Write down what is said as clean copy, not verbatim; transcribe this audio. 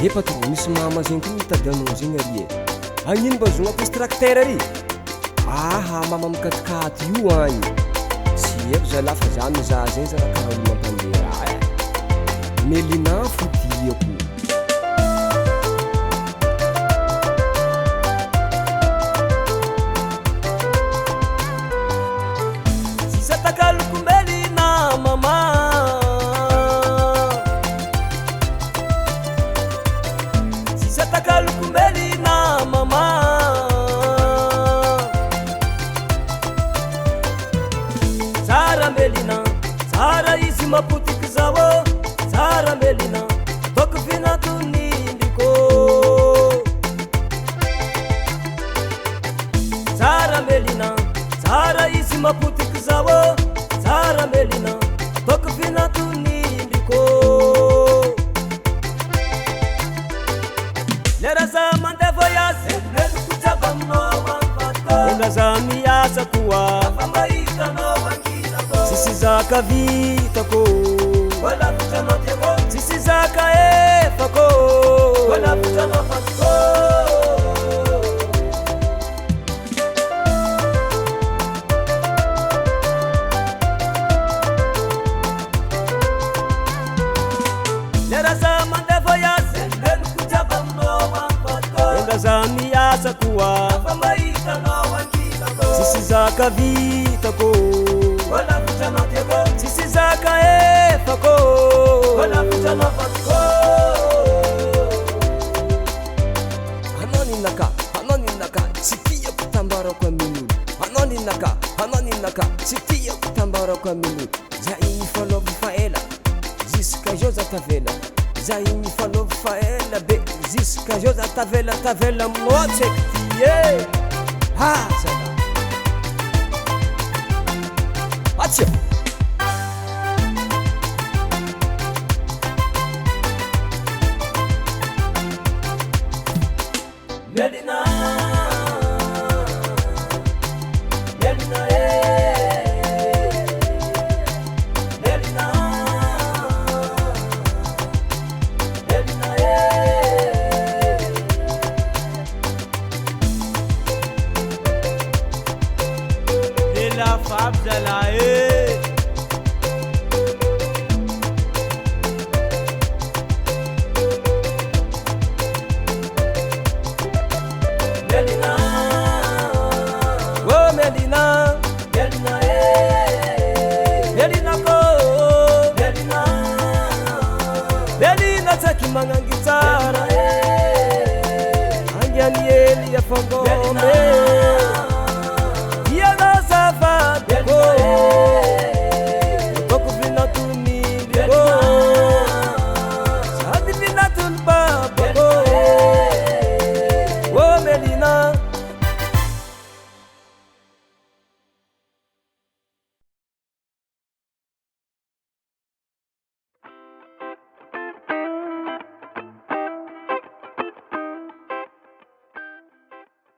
epatra misy mama zegny koa mitady anao zegny ary e. Agnino mba zogna posy tracteur ary? Aha, mama mikatikaty io agny. Tsy haiko zalahy fa za mizaha zegny za raha karaha olo mampandeha raha e. Melina fotiako. Sisa takaloko melina mama, sisa takaloko melina mama, tsara melina tsara izy mapotiky zao, tsara melina toko finatonindriko, tsara melina tsara izy mapotiky zao, tsara melina toko finatonindriko. Lera za mandeha voyage meloko jiaby aminao am'vatô, ela za miasa koa afa mahitanao ankilako, tsisy zaka vitako wala vitranao tiako, tsisy zaka efako wala vitranao fatiko. Lera za mandeha voyage meloko jiaby aminao am'vatô, ela za miasa koa afa mahitanao ankilako, tsisy zaka vitako wala vitranao tiako, tsisy zaka efako wala vitranao fatiko. Hanao ninaka tsy tiako tambarako amin'olo. Hanao ninaka tsy tiako tambarako amin'olo. Za igny fanaovy fa ela jusqu'à zao za tavela, za igny fanaovy fa ela be jusqu'à zao za tavela moa tseky ty e. Ha zala atsia Melina, Melina Melina, Melina Ela fabda la